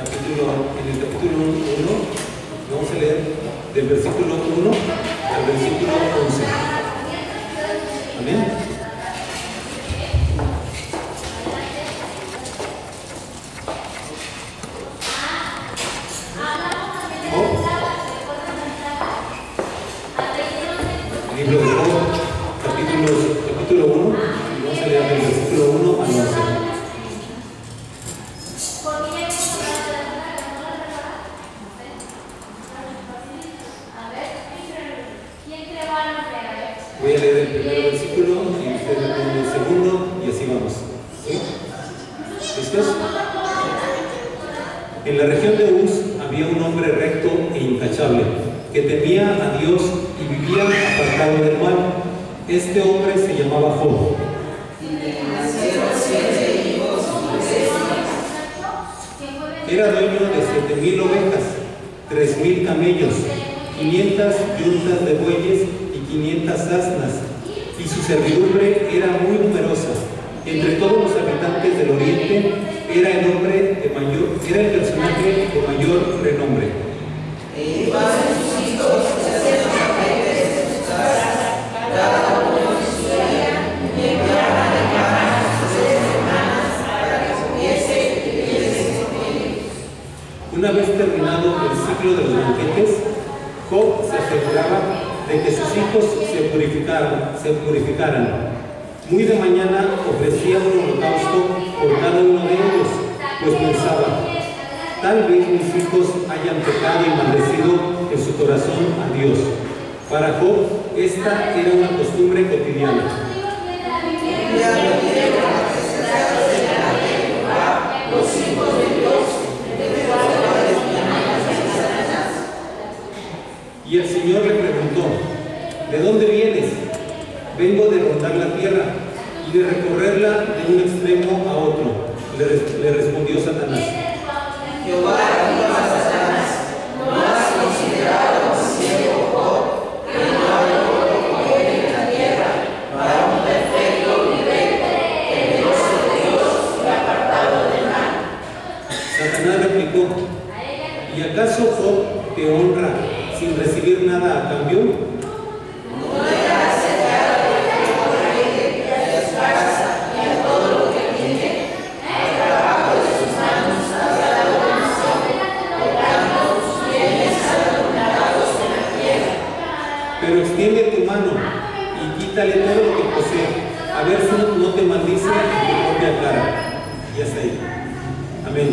en el capítulo 1, vamos a leer del versículo 1 al versículo 11. Amén. Libro de Job, capítulo 1, y vamos a leer del versículo 1 al 11. Voy a leer el primer versículo y ustedes leen el segundo y así vamos. ¿Sí? ¿Listos? En la región de Uz había un hombre recto e intachable, que temía a Dios y vivía apartado del mal. Este hombre se llamaba Job. Era dueño de 7,000 ovejas, 3,000 camellos, 500 yuntas de bueyes y 500 asnas, y su servidumbre era muy numerosa. Entre todos los habitantes del oriente era el personaje de mayor renombre. Una vez terminado el ciclo de los banquetes, Job se aseguraba de que sus hijos se purificaran. Muy de mañana ofrecía un holocausto por cada uno de ellos, pues pensaba: tal vez mis hijos hayan pecado y maldecido en su corazón a Dios. Para Job, esta era una costumbre cotidiana. Y el Señor le preguntó: ¿de dónde vienes? Vengo de rondar la tierra y de recorrerla de un extremo a otro. Le respondió Satanás: Jehová dijo a Satanás: ¿no has considerado a mi siervo Job, que no hay otro como él en la tierra, varón perfecto y recto, temeroso de Dios y apartado del mal? Satanás replicó: ¿y acaso Job te honra sin recibir nada a cambio? No le has sacado el rey y a su casa y a todo lo que tiene, al trabajo de sus manos has dado bendición, colgando tus bienes adornados en la tierra. Pero extiende tu mano y quítale todo lo que posee, a ver si no te maldice en tu propia cara. Y hasta ahí. Amén.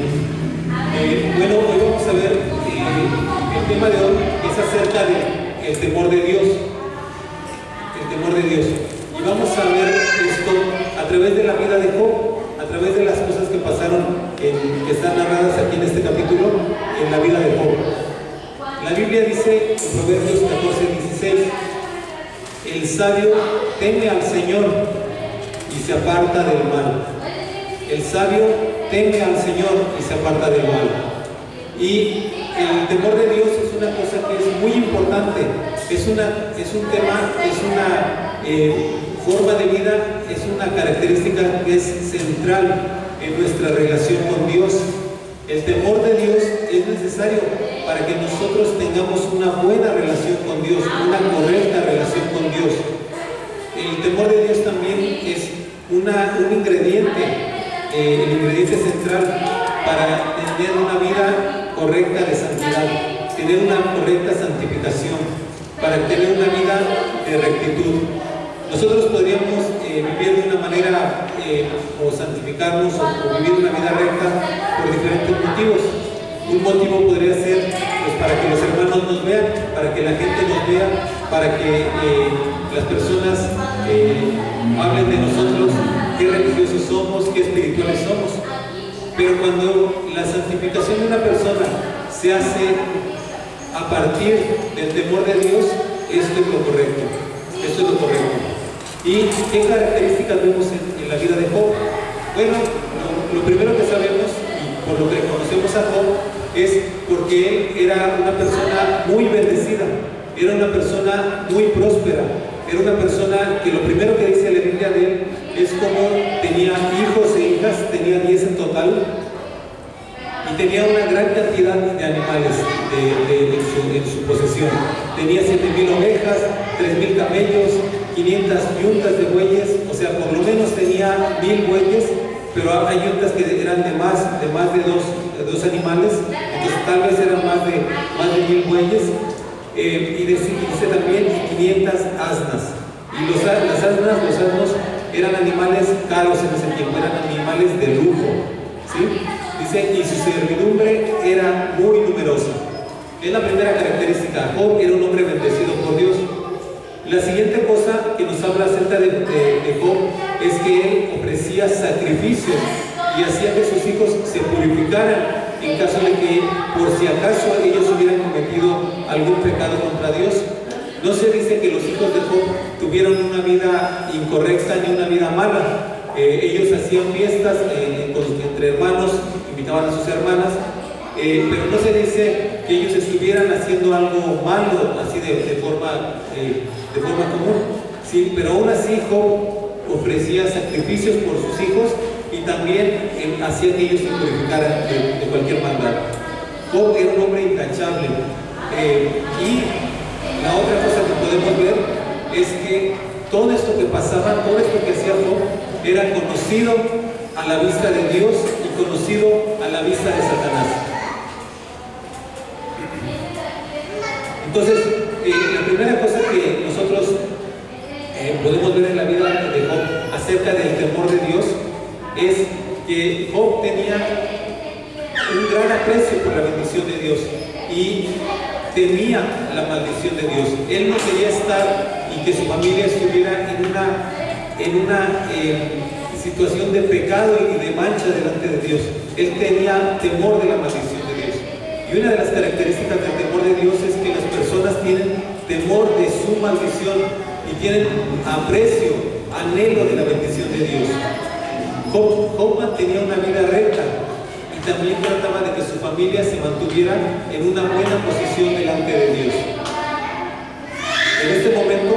Bueno, hoy vamos a ver el tema de hoy es acerca del temor de Dios. El temor de Dios. Y vamos a ver esto a través de la vida de Job, a través de las cosas que pasaron, que están narradas aquí en este capítulo, en la vida de Job. La Biblia dice en Proverbios 14:16: el sabio teme al Señor y se aparta del mal. El sabio teme al Señor y se aparta del mal. Y el temor de Dios es una cosa que es muy importante, es un tema, es una forma de vida, es una característica que es central en nuestra relación con Dios. El temor de Dios es necesario para que nosotros tengamos una buena relación con Dios, una correcta relación con Dios. El temor de Dios también es un ingrediente, el ingrediente central para tener una vida correcta de santidad, tener una correcta santificación, para tener una vida de rectitud. Nosotros podríamos vivir de una manera o santificarnos o vivir una vida recta por diferentes motivos. Un motivo podría ser pues, para que los hermanos nos vean, para que la gente nos vea, para que las personas hablen de nosotros, qué religiosos somos, qué espirituales somos. Pero cuando la santificación de una persona se hace a partir del temor de Dios, esto es lo correcto. Esto es lo correcto. ¿Y qué características vemos en la vida de Job? Bueno, lo primero que sabemos, y por lo que conocemos a Job, es porque él era una persona muy bendecida, era una persona muy próspera, era una persona que lo primero que dice la Biblia de él es como tenía hijos e hijas, tenía 10 en total, y tenía una gran cantidad de animales en su posesión. Tenía 7,000 ovejas, 3,000 camellos, 500 yuntas de bueyes, o sea, por lo menos tenía 1,000 bueyes, pero hay yuntas que eran de más de dos animales, entonces tal vez eran más de 1,000 bueyes, y dice también 500 asnas. Y las asnas, los asnos, eran animales caros en ese tiempo, eran animales de lujo, ¿sí? Dice, y su servidumbre era muy numerosa. Es la primera característica. Job era un hombre bendecido por Dios. La siguiente cosa que nos habla acerca de Job es que él ofrecía sacrificios y hacía que sus hijos se purificaran en caso de que, por si acaso, ellos hubieran cometido algún pecado contra Dios. No se dice que los hijos de Job tuvieron una vida incorrecta ni una vida mala. Ellos hacían fiestas entre hermanos, invitaban a sus hermanas, pero no se dice que ellos estuvieran haciendo algo malo, así de forma común. Sí, pero aún así Job ofrecía sacrificios por sus hijos y también hacía que ellos se purificaran de cualquier maldad. Job era un hombre intachable. Y la otra cosa que podemos ver es que todo esto que pasaba, todo esto que hacía Job, era conocido a la vista de Dios y conocido a la vista de Satanás. Entonces, la primera cosa que nosotros podemos ver en la vida de Job acerca del temor de Dios es que Job tenía un gran aprecio por la bendición de Dios y temía la maldición de Dios. Él no quería estar y que su familia estuviera en una situación de pecado y de mancha delante de Dios. Él tenía temor de la maldición de Dios. Y una de las características del temor de Dios es que las personas tienen temor de su maldición y tienen aprecio, anhelo de la bendición de Dios. Job mantenía una vida recta y también trataba de que su familia se mantuviera en una buena posición delante de Dios. En este momento,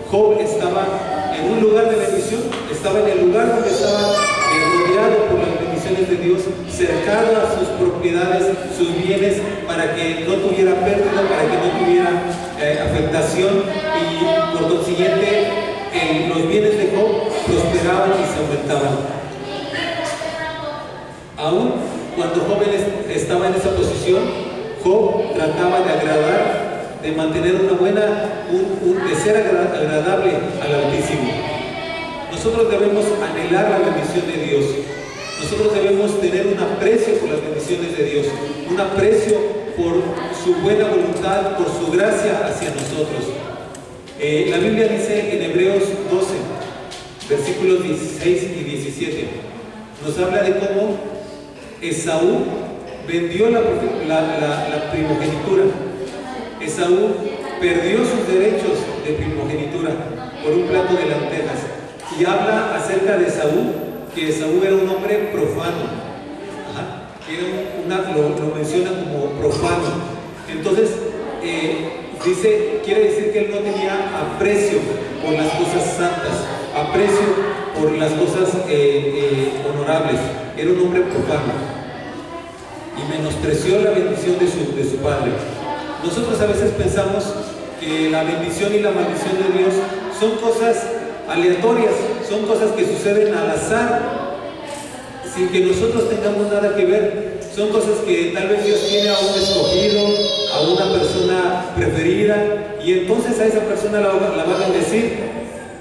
Job estaba en un lugar de bendición, estaba en el lugar donde estaba rodeado por las bendiciones de Dios, cercado a sus propiedades, sus bienes, para que no tuviera pérdida, para que no tuviera afectación, y por consiguiente los bienes de Job prosperaban y se aumentaban. Aún cuando Job estaba en esa posición, Job trataba de agradar, de mantener una buena, de ser agradable al Altísimo. Nosotros debemos anhelar la bendición de Dios. Nosotros debemos tener un aprecio por las bendiciones de Dios, un aprecio por su buena voluntad, por su gracia hacia nosotros. La Biblia dice en Hebreos 12, versículos 16 y 17, nos habla de cómo Esaú vendió la primogenitura. Esaú perdió sus derechos de primogenitura por un plato de lentejas. Y habla acerca de Esaú, que Esaú era un hombre profano. Lo menciona como profano. Entonces, quiere decir que él no tenía aprecio por las cosas santas, aprecio por las cosas honorables. Era un hombre profano y menospreció la bendición de su padre. Nosotros a veces pensamos que la bendición y la maldición de Dios son cosas aleatorias, son cosas que suceden al azar, sin que nosotros tengamos nada que ver. Son cosas que tal vez Dios tiene a un escogido, a una persona preferida, y entonces a esa persona la va a bendecir.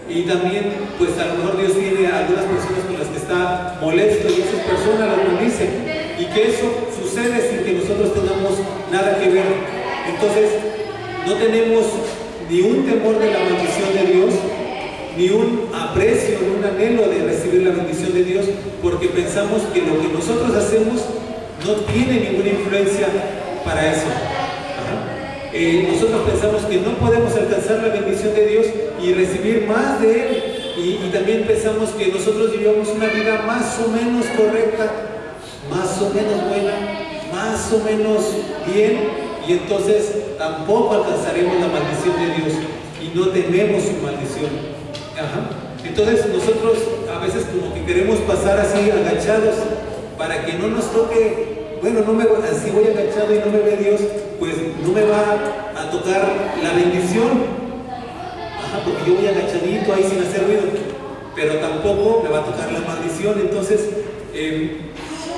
Y también, pues a lo mejor Dios tiene a algunas personas con las que está molesto y esas personas las bendicen. Y que eso sucede sin que nosotros tengamos nada que ver. Entonces, no tenemos ni un temor de la maldición de Dios, ni un aprecio, ni un anhelo de recibir la bendición de Dios, porque pensamos que lo que nosotros hacemos no tiene ninguna influencia para eso. Nosotros pensamos que no podemos alcanzar la bendición de Dios y recibir más de Él, y también pensamos que nosotros vivamos una vida más o menos correcta, más o menos buena, más o menos bien, y entonces tampoco alcanzaremos la maldición de Dios y no tememos su maldición. Entonces nosotros a veces como que queremos pasar así agachados para que no nos toque bueno, si voy agachado y no me ve Dios, pues no me va a tocar la bendición. Ajá, porque yo voy agachadito ahí sin hacer ruido, pero tampoco me va a tocar la maldición. Entonces,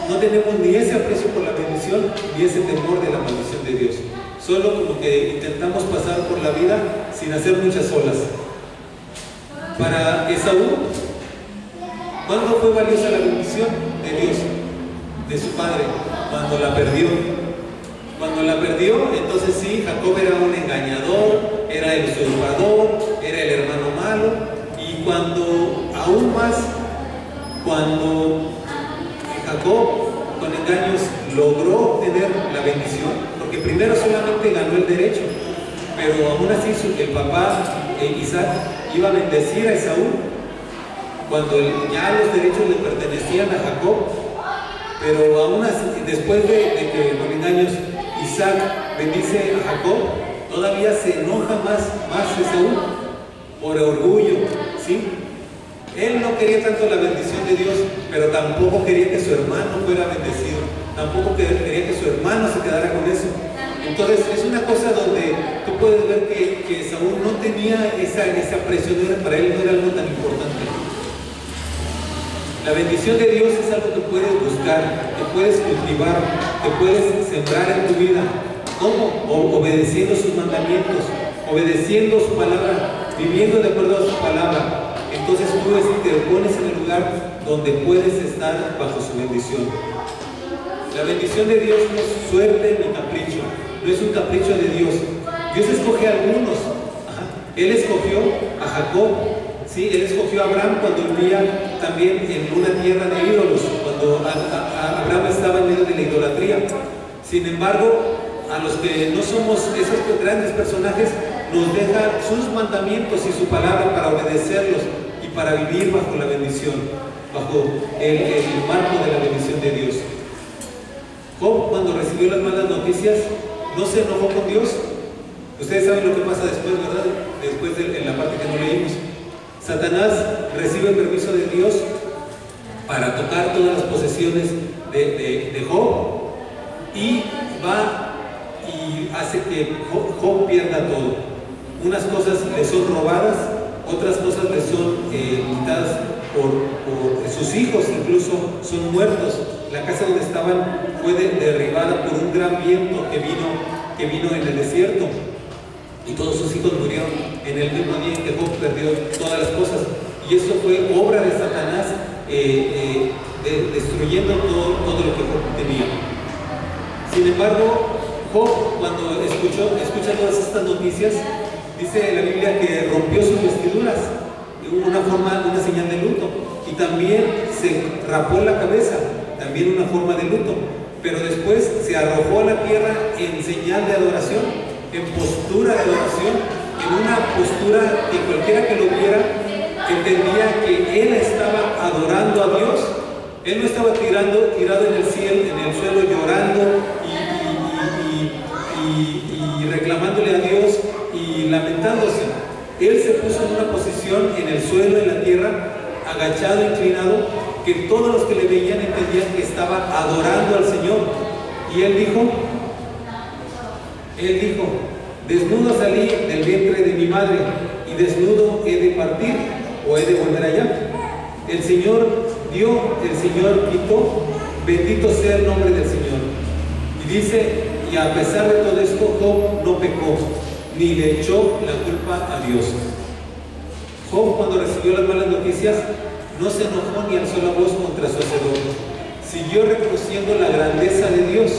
no tenemos ni ese aprecio por la bendición, ni ese temor de la maldición de Dios. Solo como que intentamos pasar por la vida sin hacer muchas olas. Para Esaú, ¿cuándo fue valiosa la bendición de Dios, de su padre? Cuando la perdió. Cuando la perdió, entonces sí, Jacob era un engañador, era el usurpador, era el hermano malo. Y cuando, aún más, cuando Jacob con engaños logró obtener la bendición, porque primero solamente ganó el derecho, pero aún así el papá Isaac iba a bendecir a Esaú cuando ya los derechos le pertenecían a Jacob. Pero aún así, después de que con engaños Isaac bendice a Jacob, todavía se enoja más Esaú por orgullo, ¿sí? Él no quería tanto la bendición de Dios, pero tampoco quería que su hermano fuera bendecido, tampoco quería que su hermano se quedara con eso. Entonces es una cosa donde tú puedes ver que Esaú no tenía esa presión, para él no era algo tan importante. La bendición de Dios es algo que puedes buscar, que puedes cultivar, que puedes sembrar en tu vida. ¿Cómo? Obedeciendo sus mandamientos, obedeciendo su palabra, viviendo de acuerdo a su palabra. Entonces tú te pones en el lugar donde puedes estar bajo su bendición. La bendición de Dios no es suerte ni capricho, no es un capricho de Dios. Dios escoge a algunos. Ajá. Él escogió a Jacob. Sí, él escogió a Abraham cuando vivía también en una tierra de ídolos, cuando Abraham estaba en medio de la idolatría. Sin embargo, a los que no somos esos grandes personajes, nos deja sus mandamientos y su palabra para obedecerlos y para vivir bajo la bendición, bajo el marco de la bendición de Dios. Job, cuando recibió las malas noticias, no se enojó con Dios. Ustedes saben lo que pasa después, ¿verdad? Después en la parte que no leímos. Satanás recibe el permiso de Dios para tocar todas las posesiones de Job y va y hace que Job pierda todo. Unas cosas le son robadas, otras cosas le son quitadas por sus hijos, incluso son muertos. La casa donde estaban fue derribada por un gran viento que vino en el desierto. Y todos sus hijos murieron en el mismo día en que Job perdió todas las cosas. Y eso fue obra de Satanás, destruyendo todo lo que Job tenía. Sin embargo, Job, cuando escucha todas estas noticias, dice la Biblia que rompió sus vestiduras, una señal de luto. Y también se rapó la cabeza, también una forma de luto. Pero después se arrojó a la tierra en señal de adoración, en postura de adoración, en una postura que cualquiera que lo viera entendía que él estaba adorando a Dios. Él no estaba tirado en el suelo llorando y reclamándole a Dios y lamentándose. Él se puso en una posición en el suelo, en la tierra, agachado, inclinado, que todos los que le veían entendían que estaba adorando al Señor. Y él dijo, desnudo salí del vientre de mi madre y desnudo he de partir o he de volver allá. El Señor dio, el Señor quitó, bendito sea el nombre del Señor. Y dice, y a pesar de todo esto, Job no pecó, ni le echó la culpa a Dios. Job, cuando recibió las malas noticias, no se enojó ni alzó la voz contra su hacedor. Siguió reconociendo la grandeza de Dios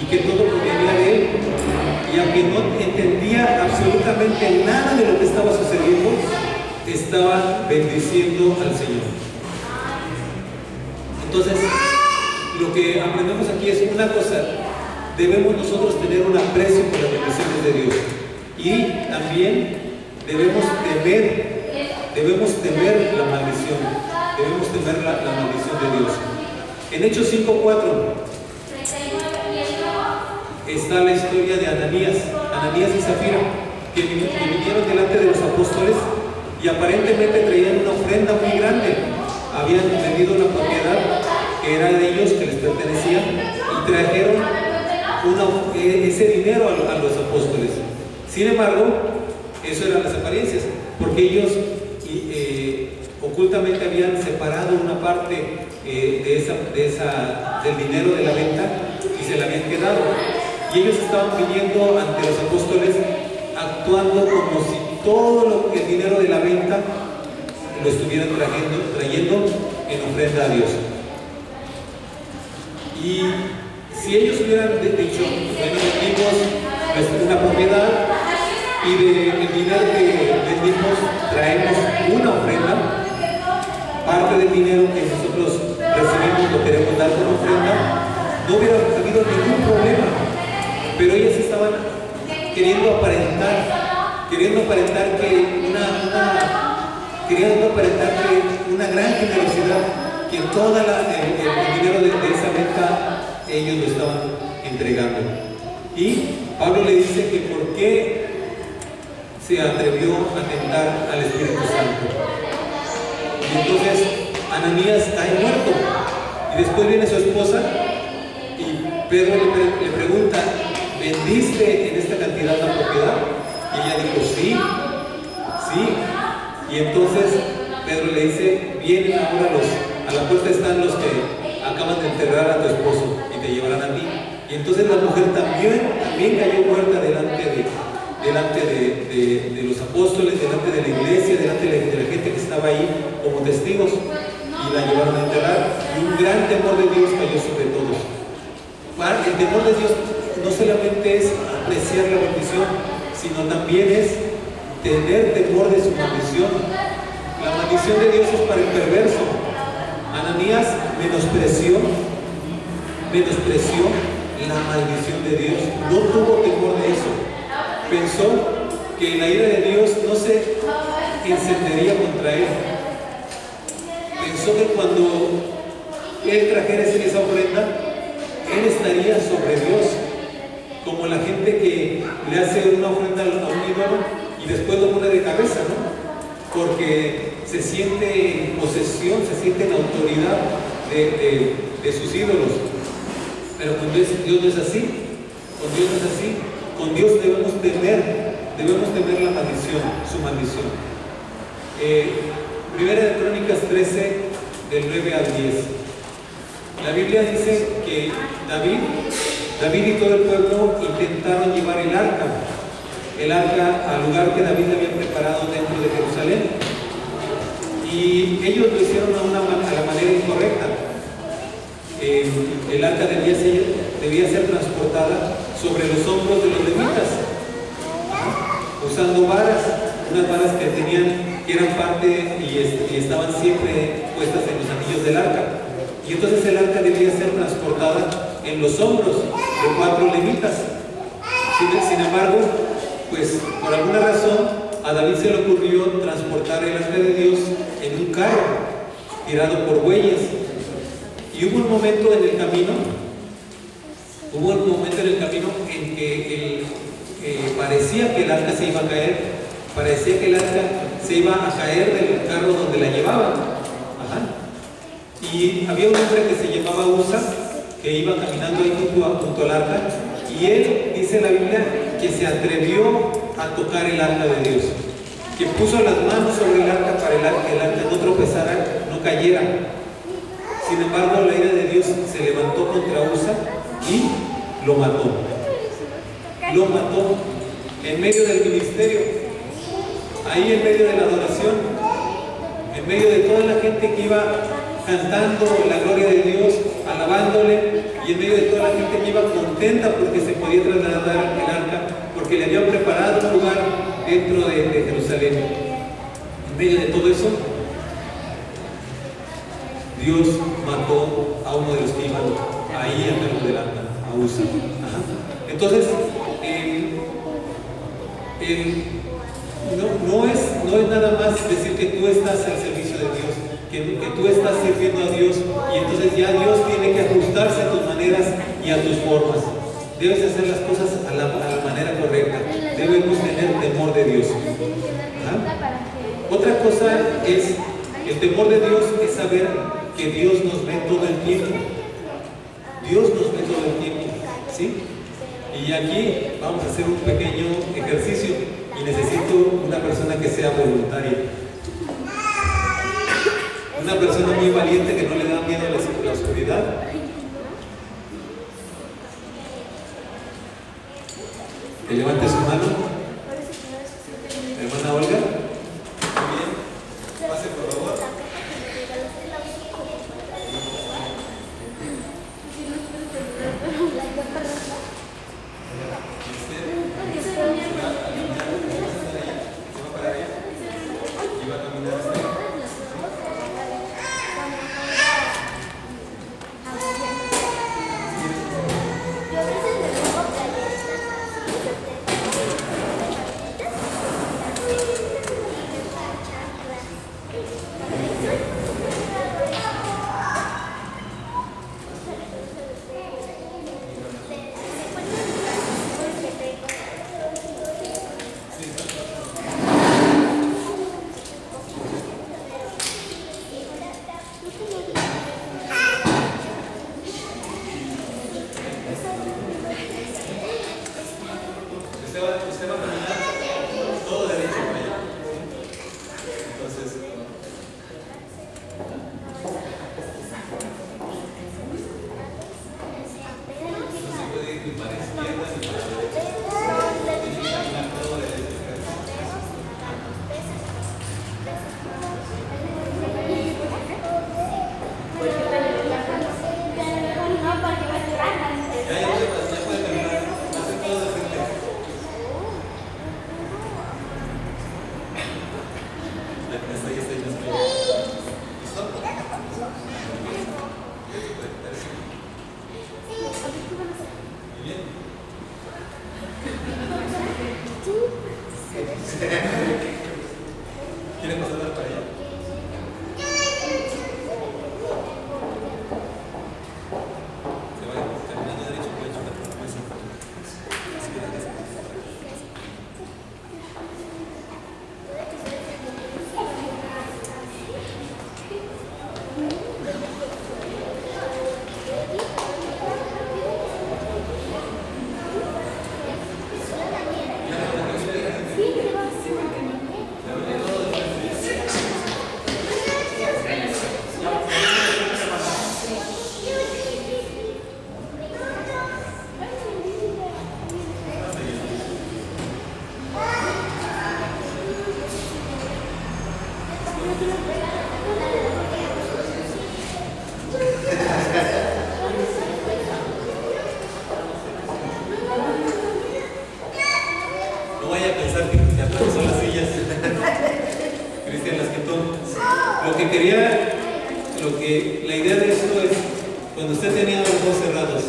y que todo provenía de él. Y aunque no entendía absolutamente nada de lo que estaba sucediendo, estaba bendiciendo al Señor. Entonces, lo que aprendemos aquí es una cosa: debemos nosotros tener un aprecio por las bendiciones de Dios. Y también debemos temer la maldición. Debemos temer la maldición de Dios. En Hechos 5:4 está la historia de Ananías y Zafira, que vinieron delante de los apóstoles y aparentemente traían una ofrenda muy grande. Habían vendido una propiedad que era de ellos, que les pertenecía, y y trajeron ese dinero a los apóstoles. Sin embargo, eso eran las apariencias, porque ellos ocultamente habían separado una parte del dinero de la venta y se la habían quedado. Y ellos estaban viniendo ante los apóstoles actuando como si todo el dinero de la venta lo estuvieran trayendo en ofrenda a Dios. Y si ellos hubieran dicho, bueno, vendimos una propiedad y del dinero que vendimos traemos una ofrenda, parte del dinero que nosotros recibimos lo queremos dar como ofrenda, no hubiera habido ningún problema. Pero ellos estaban queriendo aparentar que una gran generosidad, que todo el dinero de esa venta ellos lo estaban entregando. Y Pablo le dice que por qué se atrevió a tentar al Espíritu Santo. Y entonces Ananías cae muerto, y después viene su esposa y Pedro le pregunta, ¿vendiste en esta cantidad la propiedad? Y ella dijo, sí. Y entonces Pedro le dice, vienen ahora a la puerta están los que acaban de enterrar a tu esposo y te llevarán a ti. Y entonces la mujer también cayó muerta delante de los apóstoles, delante de la iglesia, delante de la gente que estaba ahí como testigos, y la llevaron a enterrar. Y un gran temor de Dios cayó sobre todos. El temor de Dios no solamente es apreciar la bendición, sino también es tener temor de su maldición. La maldición de Dios es para el perverso. Ananías menospreció la maldición de Dios, no tuvo temor de eso. Pensó que la ira de Dios no se encendería contra él. Pensó que cuando él trajera esa ofrenda, él estaría sobre Dios, como la gente que le hace una ofrenda a un ídolo y después lo pone de cabeza, ¿no? Porque se siente en posesión, se siente en autoridad de sus ídolos. Pero con Dios no es así. Con Dios debemos temer la maldición, su maldición. Primera de Crónicas 13, del 9 al 10. La Biblia dice que David y todo el pueblo intentaron llevar el arca al lugar que David había preparado dentro de Jerusalén. Y ellos lo hicieron a la manera incorrecta. El arca debía ser transportada sobre los hombros de los levitas, usando varas, unas varas que eran parte y estaban siempre puestas en los anillos del arca. Y entonces el arca debía ser transportada en los hombros de 4 levitas. Sin embargo, pues por alguna razón a David se le ocurrió transportar el arca de Dios en un carro tirado por bueyes. Y hubo un momento en el camino en que parecía que el arca se iba a caer, parecía que el arca se iba a caer del carro donde la llevaban. Y había un hombre que se llamaba Usa, que iba caminando ahí junto al arca, y él, dice la Biblia, que se atrevió a tocar el arca de Dios, que puso las manos sobre el arca para que el arca no tropezara, no cayera. Sin embargo, la ira de Dios se levantó contra Usa y lo mató. Lo mató en medio del ministerio, ahí en medio de la adoración, en medio de toda la gente que iba cantando la gloria de Dios, alabándole, y en medio de toda la gente que iba contenta porque se podía trasladar el arca, porque le habían preparado un lugar dentro de Jerusalén. En medio de todo eso, Dios mató a uno de los que iban ahí al cargo del arca, a Usa. Entonces, no es nada más decir que tú estás al servicio de Dios, que tú estás sirviendo a Dios, y entonces ya Dios tiene que ajustarse a tus maneras y a tus formas. Debes hacer las cosas a la manera correcta. Debemos tener temor de Dios. Otra cosa es, el temor de Dios es saber que Dios nos ve todo el tiempo. Dios nos ve todo el ¿Sí? Y aquí vamos a hacer un pequeño ejercicio y necesito una persona que sea voluntaria. Una persona muy valiente que no le da miedo a la oscuridad. Que levante su mano. Hermana Olga. Muy bien. Pase por favor. Usted va a caminar todo derecho para allá. Entonces, no se puede ir ni para la izquierda ni para la derecha. Tiene que caminar todo derecho. Ya puede caminar. Hace todo de frente. ¿Quieren pasar para allá? Se va caminando derecho, puede chocar por la mesa. No vaya a pensar que son las sillas. Cristian las quitó. La idea de esto es, cuando usted tenía los ojos cerrados,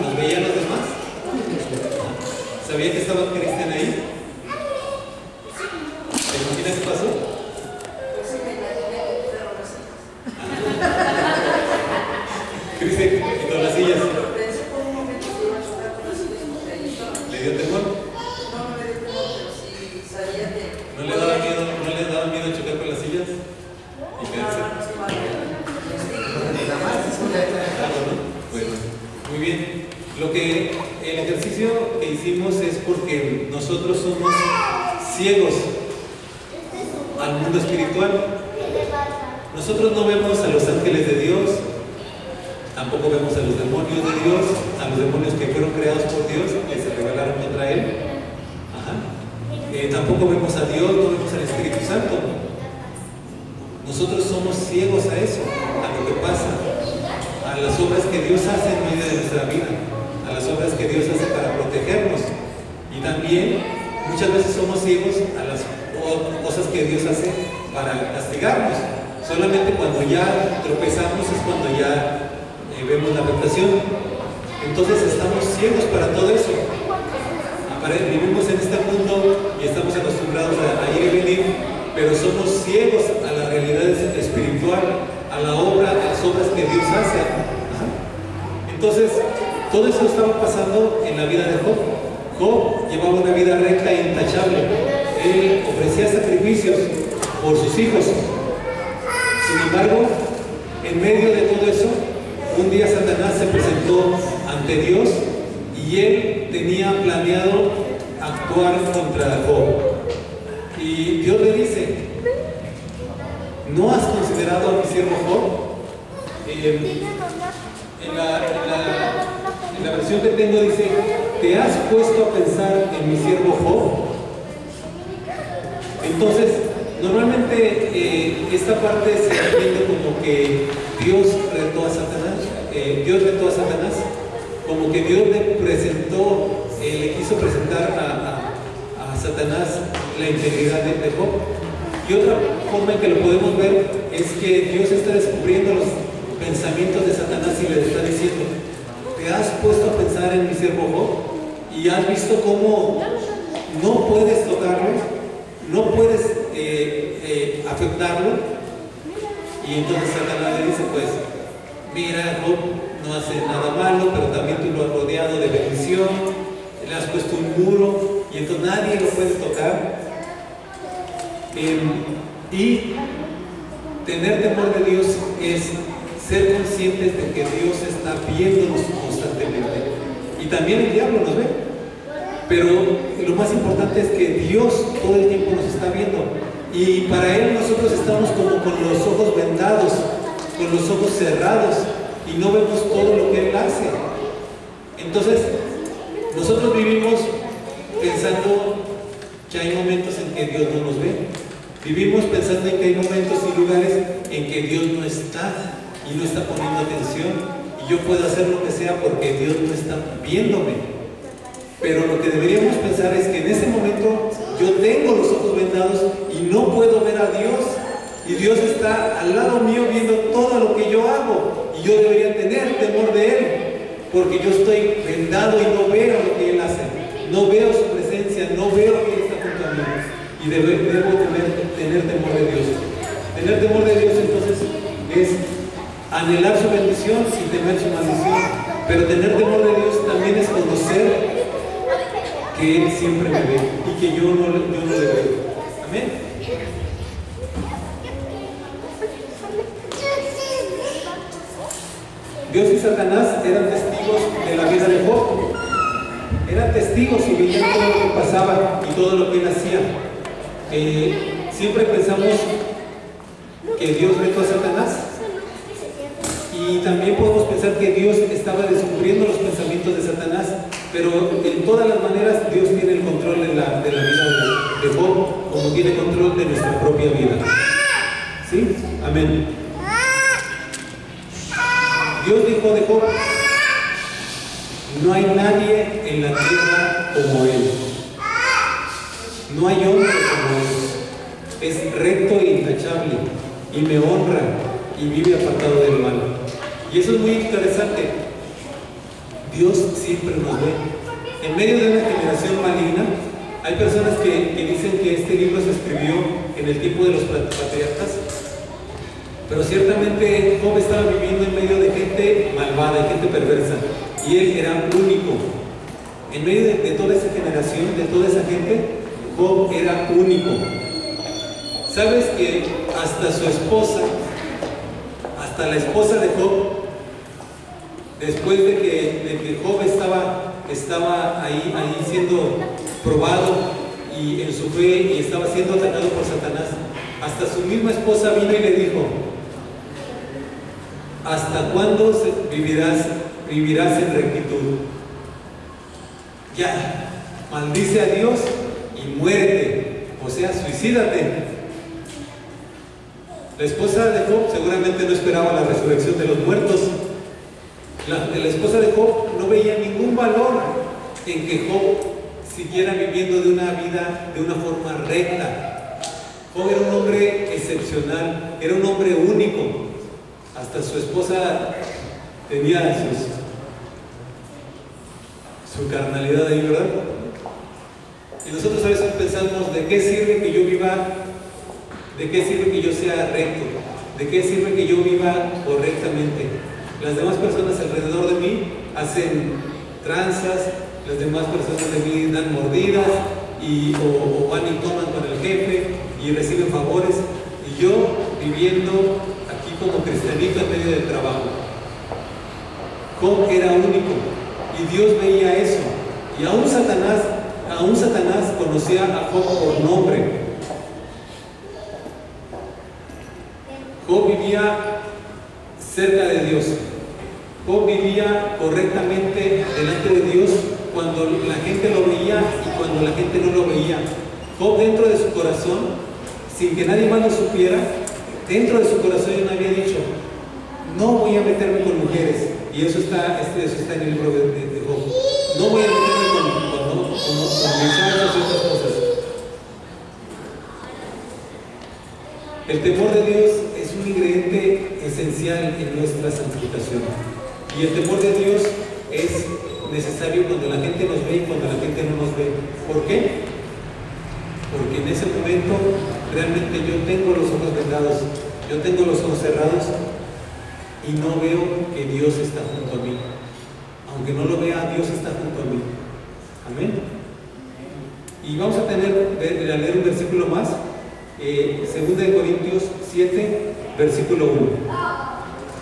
¿los veían los demás? ¿Sabía que estaba Cristian ahí? ¿Se imagina qué pasó? Cristian quitó las sillas. ¿Le dio temor? ¿No le daba miedo chocar con las sillas? Y quedarse. Bueno, muy bien. El ejercicio que hicimos es porque nosotros somos ciegos al mundo espiritual. Nosotros no vemos a los ángeles de Dios, tampoco vemos a los demonios de Dios, a los demonios que fueron creados por Dios, que se rebelaron contra Él. Tampoco vemos a Dios, no vemos al Espíritu Santo. Nosotros somos ciegos a eso, a lo que pasa, a las obras que Dios hace en medio de nuestra vida, a las obras que Dios hace para protegernos. Y también muchas veces somos ciegos a las cosas que Dios hace para castigarnos. Solamente cuando ya tropezamos es cuando ya vemos la tentación. Entonces estamos ciegos para todo eso. Vivimos en este mundo y estamos acostumbrados a ir y venir, pero somos ciegos a la realidad espiritual, a las obras que Dios hace. Entonces, todo eso estaba pasando en la vida de Job. Job llevaba una vida recta e intachable. Él ofrecía sacrificios por sus hijos. Sin embargo, en medio de todo eso, un día Satanás se presentó ante Dios y él tenía planeado actuar contra Job. Y Dios le dice: ¿no has considerado a mi siervo Job? En la versión que tengo dice: ¿te has puesto a pensar en mi siervo Job? Entonces, normalmente esta parte se entiende como que Dios retó a Satanás. Dios retó a Satanás, como que Dios le presentó, le quiso presentar a Satanás la integridad de Job. Y otra forma en que lo podemos ver es que Dios está descubriendo los pensamientos de Satanás y le está diciendo: ¿te has puesto a pensar en mi siervo Job? Y has visto cómo no puedes tocarlo, no puedes afectarlo. Y entonces Satanás le dice: pues mira, Job no hace nada malo, pero también tú lo has rodeado de bendición, le has puesto un muro y entonces nadie lo puede tocar. Y tener temor de Dios es ser conscientes de que Dios está viéndonos constantemente. Y también el diablo nos ve. Pero lo más importante es que Dios todo el tiempo nos está viendo. Y para Él nosotros estamos como con los ojos vendados, con los ojos cerrados, y no vemos todo lo que Él hace. Entonces, nosotros vivimos pensando que hay momentos en que Dios no nos ve. Vivimos pensando en que hay momentos y lugares en que Dios no está y no está poniendo atención, y yo puedo hacer lo que sea porque Dios no está viéndome. Pero lo que deberíamos pensar es que en ese momento yo tengo los ojos vendados y no puedo ver a Dios, y Dios está al lado mío viendo todo lo que yo hago, y yo debería tener temor de Él, porque yo estoy vendado y no veo lo que Él hace, no veo su presencia, no veo que Él está junto a mí, y debo tener temor de Dios. Tener temor de Dios entonces es anhelar su bendición sin temer su maldición, pero tener temor de Dios también es conocer que Él siempre me ve y que yo no le veo. Amén. Dios y Satanás eran testigos de la vida de Job. Eran testigos y veían todo lo que pasaba y todo lo que él hacía. Siempre pensamos que Dios retó a Satanás, y también podemos pensar que Dios estaba descubriendo los pensamientos de Satanás, pero en todas las maneras Dios tiene el control de la vida de Job, como tiene control de nuestra propia vida. ¿Sí? Amén. Dios dijo de Job: no hay nadie en la tierra como él, no hay hombre como él, es recto e intachable, y me honra y vive apartado del mal. Y eso es muy interesante. Dios siempre nos ve. En medio de una generación maligna, hay personas que dicen que este libro se escribió en el tiempo de los patriarcas, pero ciertamente Job estaba viviendo en medio de gente malvada y gente perversa, y él era único. En medio de toda esa generación, de toda esa gente, Job era único. ¿Sabes que hasta su esposa, hasta la esposa de Job, después de que Job estaba ahí siendo probado y en su fe, y estaba siendo atacado por Satanás, hasta su misma esposa vino y le dijo: ¿hasta cuándo vivirás en rectitud? Ya, maldice a Dios y muérete, o sea, suicídate. La esposa de Job seguramente no esperaba la resurrección de los muertos. La esposa de Job no veía ningún valor en que Job siguiera viviendo de una vida de una forma recta. Job era un hombre excepcional, era un hombre único. Hasta su esposa tenía su carnalidad ahí, ¿verdad? Y nosotros a veces pensamos: ¿de qué sirve que yo viva? ¿De qué sirve que yo sea recto? ¿De qué sirve que yo viva correctamente? Las demás personas alrededor de mí hacen tranzas, las demás personas de mí dan mordidas, o van y toman con el jefe y reciben favores, y yo viviendo aquí como cristianito en medio del trabajo. Job era único, y Y Dios veía eso. Y aún Satanás conocía a Job por nombre. Job vivía cerca de Dios. Job vivía correctamente delante de Dios cuando la gente lo veía y cuando la gente no lo veía. Job, dentro de su corazón, sin que nadie más lo supiera, dentro de su corazón él había dicho: no voy a meterme con mujeres. Y eso está en el libro de Job. No voy a meterme con muchachos y otras cosas. El temor de Dios es un ingrediente esencial en nuestra santificación. Y el temor de Dios es necesario cuando la gente nos ve y cuando la gente no nos ve. ¿Por qué? Porque en ese momento realmente yo tengo los ojos vendados, yo tengo los ojos cerrados y no veo que Dios está junto a mí. Aunque no lo vea, Dios está junto a mí. Amén. Y vamos a leer un versículo más. 2 de Corintios 7, versículo 1.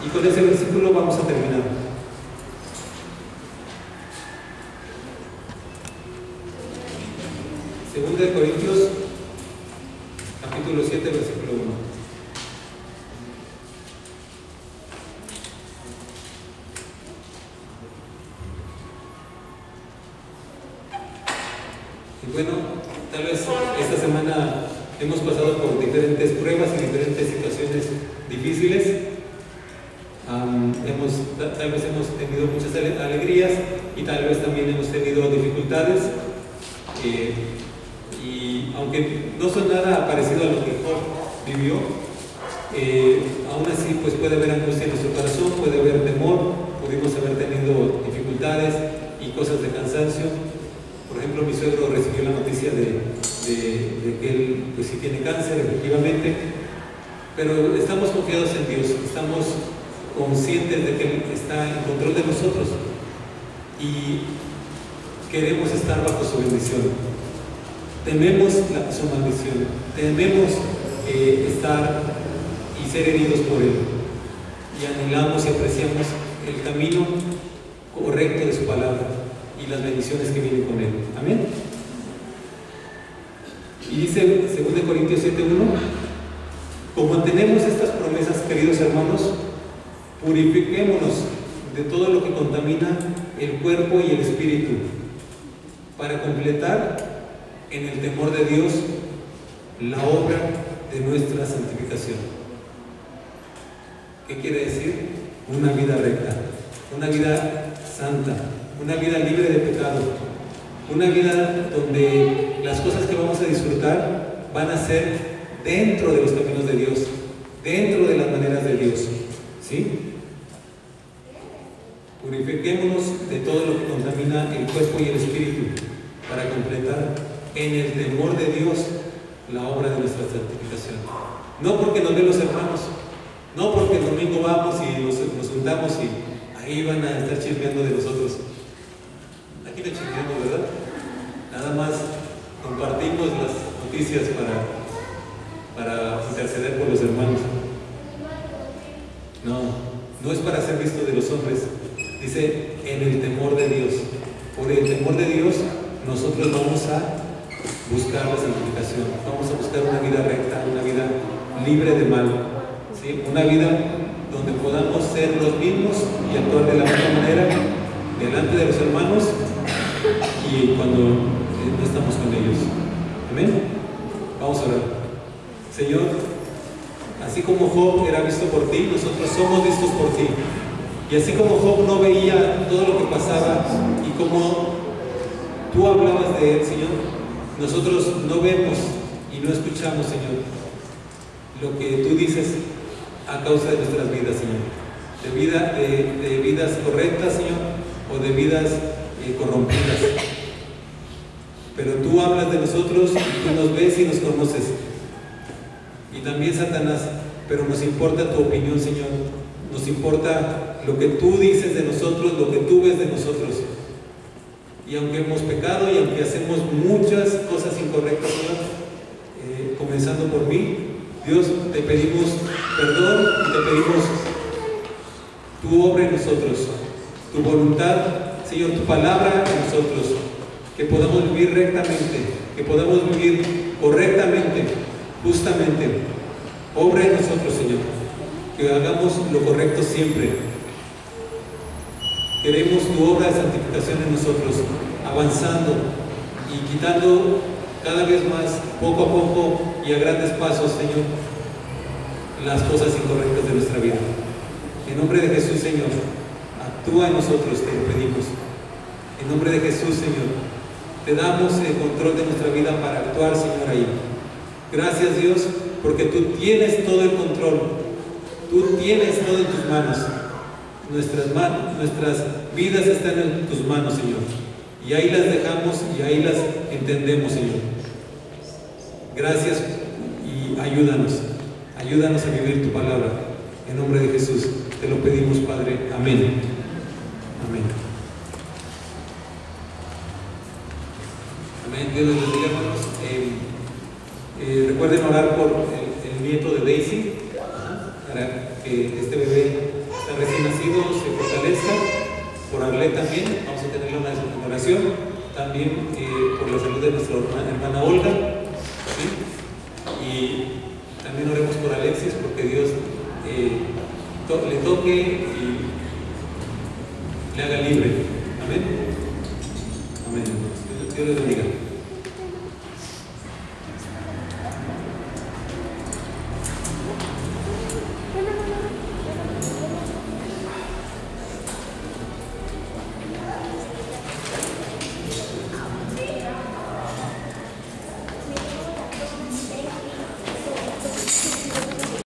Y con ese versículo vamos a terminar. 2 de Corintios, capítulo 7, versículo 1. Y bueno, tal vez esta semana hemos pasado por diferentes pruebas y diferentes situaciones difíciles. Tal vez hemos tenido muchas alegrías y tal vez también hemos tenido dificultades. Y aunque no son nada parecido a lo que Job vivió, aún así pues puede haber angustia en nuestro corazón, puede haber temor, pudimos haber tenido dificultades y cosas de cansancio. Por ejemplo, mi suegro recibió la noticia de que él pues sí tiene cáncer, efectivamente, pero estamos confiados en Dios, estamos conscientes de que Él está en control de nosotros y queremos estar bajo su bendición. Tememos su maldición, tememos estar y ser heridos por Él, y anhelamos y apreciamos el camino correcto de su palabra y las bendiciones que vienen con Él. Amén. Y dice 2 Corintios 7:1: como tenemos estas promesas, queridos hermanos, purifiquémonos de todo lo que contamina el cuerpo y el espíritu, para completar en el temor de Dios la obra de nuestra santificación. ¿Qué quiere decir? Una vida recta, una vida santa, una vida libre de pecado, una vida donde las cosas que vamos a disfrutar van a ser dentro de los caminos de Dios, dentro de las maneras de Dios. ¿Sí? Purifiquémonos de todo lo que contamina el cuerpo y el espíritu, para completar en el temor de Dios la obra de nuestra santificación. No porque nos ven los hermanos, no porque el domingo vamos y nos juntamos y ahí van a estar chismeando de nosotros. Aquí no chismeamos, ¿verdad? Nada más compartimos las noticias para interceder por los hermanos. No es para ser visto de los hombres. Dice, en el temor de Dios. Por el temor de Dios, nosotros vamos a buscar la santificación. Vamos a buscar una vida recta, una vida libre de mal, ¿sí? Una vida donde podamos ser los mismos y actuar de la misma manera delante de los hermanos y cuando no estamos con ellos. Amén. Vamos a orar. Señor, así como Job era visto por ti, nosotros somos vistos por ti. Y así como Job no veía todo lo que pasaba y como tú hablabas de él, Señor, nosotros no vemos y no escuchamos, Señor, lo que tú dices a causa de nuestras vidas, Señor. De vidas correctas, Señor, o de vidas corrompidas. Pero tú hablas de nosotros y tú nos ves y nos conoces. Y también Satanás, pero nos importa tu opinión, Señor. Nos importa lo que tú dices de nosotros, lo que tú ves de nosotros. Y aunque hemos pecado y aunque hacemos muchas cosas incorrectas, Señor, comenzando por mí, Dios, te pedimos perdón y te pedimos tu obra en nosotros, tu voluntad Señor, tu palabra en nosotros, que podamos vivir rectamente, que podamos vivir correctamente, justamente. Obra en nosotros, Señor, que hagamos lo correcto siempre. Queremos tu obra de santificación en nosotros, avanzando y quitando cada vez más, poco a poco y a grandes pasos, Señor, las cosas incorrectas de nuestra vida. En nombre de Jesús, Señor, actúa en nosotros, te lo pedimos. En nombre de Jesús, Señor, te damos el control de nuestra vida para actuar, Señor, ahí. Gracias, Dios, porque tú tienes todo el control. Tú tienes todo en tus manos. Nuestras vidas están en tus manos, Señor. Y ahí las dejamos y ahí las entendemos, Señor. Gracias y ayúdanos. Ayúdanos a vivir tu palabra. En nombre de Jesús te lo pedimos, Padre. Amén. Amén. Amén. Dios les bendiga, hermanos. Recuerden orar por el nieto de Daisy, para que este bebé está recién nacido se fortalezca. Por Arlet también, vamos a tener una oración. También por la salud de nuestra hermana Olga. ¿Sí? Y también oremos por Alexis, porque Dios le toque y le haga libre. Amén. Amén. Dios les bendiga.